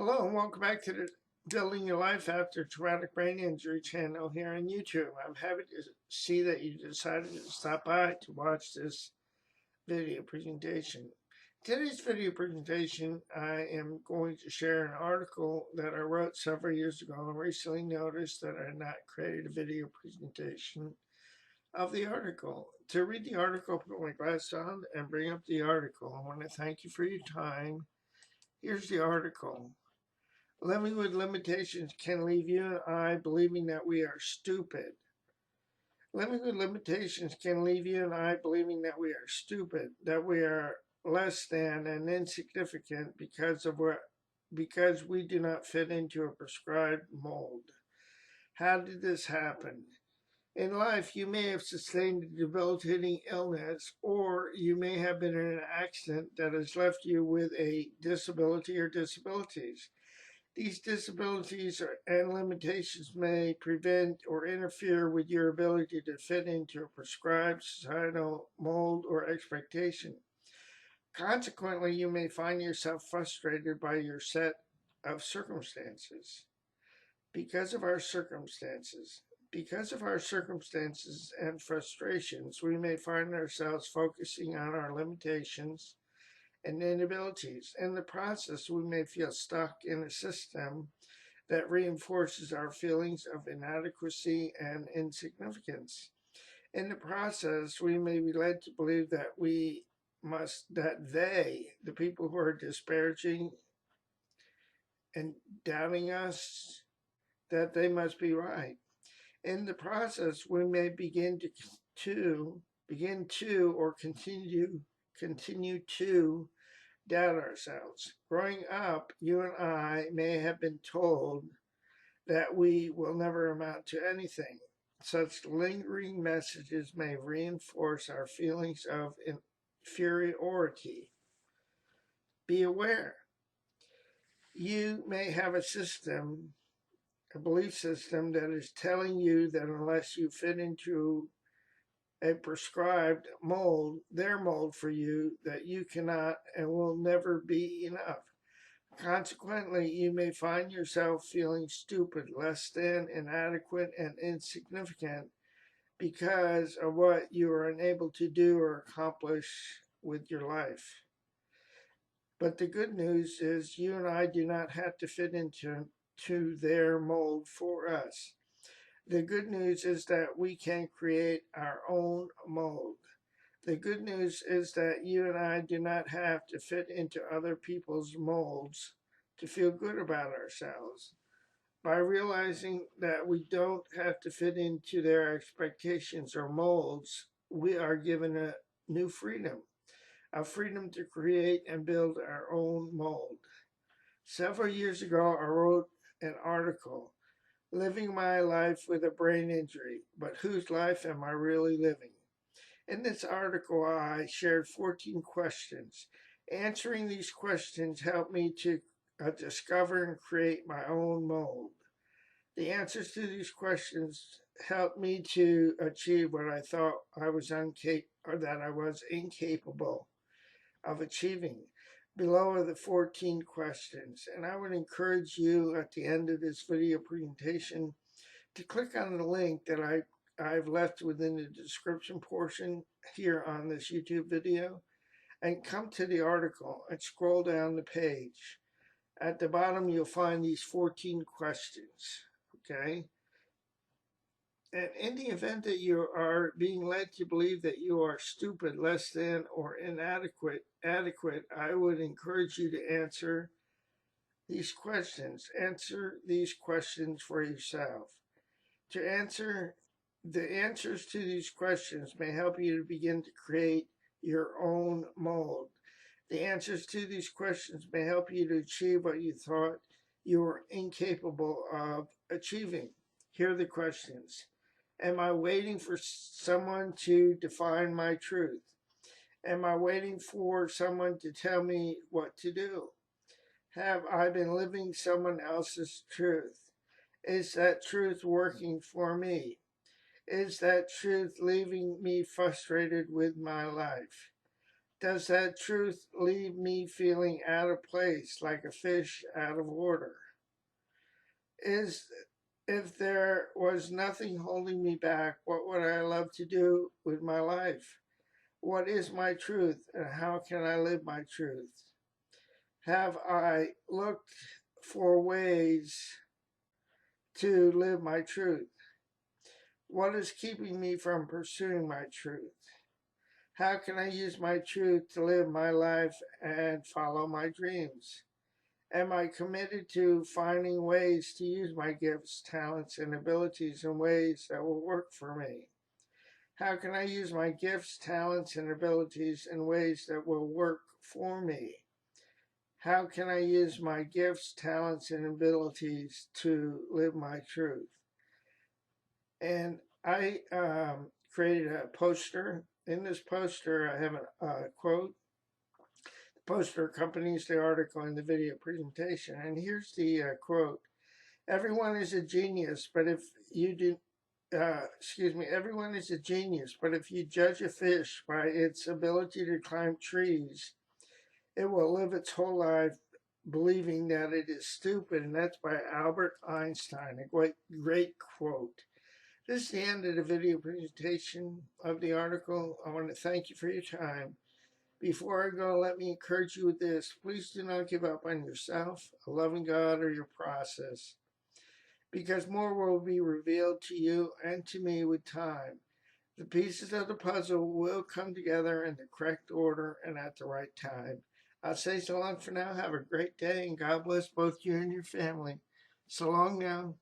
Hello and welcome back to the Building Your Life After Traumatic Brain Injury channel here on YouTube. I'm happy to see that you decided to stop by to watch this video presentation. Today's video presentation, I am going to share an article that I wrote several years ago and recently noticed that I had not created a video presentation of the article. To read the article, put my glasses on and bring up the article. I want to thank you for your time. Here's the article. Living with limitations can leave you and I believing that we are stupid. Living with limitations can leave you and I believing that we are stupid, that we are less than and insignificant because we do not fit into a prescribed mold. How did this happen? In life, you may have sustained a debilitating illness, or you may have been in an accident that has left you with a disability or disabilities. These disabilities and limitations may prevent or interfere with your ability to fit into a prescribed societal mold or expectation. Consequently, you may find yourself frustrated by your set of circumstances. Because of our circumstances, because of our circumstances and frustrations, we may find ourselves focusing on our limitations and inabilities. In the process, we may feel stuck in a system that reinforces our feelings of inadequacy and insignificance. In the process, we may be led to believe that the people who are disparaging and doubting us, that they must be right. In the process, we may begin to or continue to doubt ourselves. Growing up, you and I may have been told that we will never amount to anything. Such lingering messages may reinforce our feelings of inferiority. Be aware. You may have a belief system that is telling you that unless you fit into a prescribed mold, their mold for you, that you cannot and will never be enough. Consequently, you may find yourself feeling stupid, less than, inadequate, and insignificant because of what you are unable to do or accomplish with your life. But the good news is you and I do not have to fit into their mold for us. The good news is that we can create our own mold. The good news is that you and I do not have to fit into other people's molds to feel good about ourselves. By realizing that we don't have to fit into their expectations or molds, we are given a new freedom, a freedom to create and build our own mold. Several years ago, I wrote an article, Living My Life with a Brain Injury, but whose life am I really living? In this article, I shared 14 questions. Answering these questions helped me to discover and create my own mold. The answers to these questions helped me to achieve what I thought I was incapable of achieving. Below are the 14 questions, and I would encourage you at the end of this video presentation to click on the link that I've left within the description portion here on this YouTube video and come to the article and scroll down the page. At the bottom, you'll find these 14 questions, okay? And in the event that you are being led to believe that you are stupid, less than, or inadequate, I would encourage you to answer these questions. Answer these questions for yourself. The answers to these questions may help you to begin to create your own mold. The answers to these questions may help you to achieve what you thought you were incapable of achieving. Here are the questions. Am I waiting for someone to define my truth? Am I waiting for someone to tell me what to do? Have I been living someone else's truth? Is that truth working for me? Is that truth leaving me frustrated with my life? Does that truth leave me feeling out of place, like a fish out of order? Is If there was nothing holding me back, what would I love to do with my life? What is my truth, and how can I live my truth? Have I looked for ways to live my truth? What is keeping me from pursuing my truth? How can I use my truth to live my life and follow my dreams? Am I committed to finding ways to use my gifts, talents, and abilities in ways that will work for me? How can I use my gifts, talents, and abilities in ways that will work for me? How can I use my gifts, talents, and abilities to live my truth? And I created a poster. In this poster, I have a quote. The poster accompanies the article and the video presentation. And here's the quote: "Everyone is a genius, but if you do, everyone is a genius, but if you judge a fish by its ability to climb trees, it will live its whole life believing that it is stupid." And that's by Albert Einstein, a great quote. This is the end of the video presentation of the article. I want to thank you for your time. Before I go, let me encourage you with this. Please do not give up on yourself, a loving God, or your process, because more will be revealed to you and to me with time. The pieces of the puzzle will come together in the correct order and at the right time. I'll say so long for now. Have a great day, and God bless both you and your family. So long now.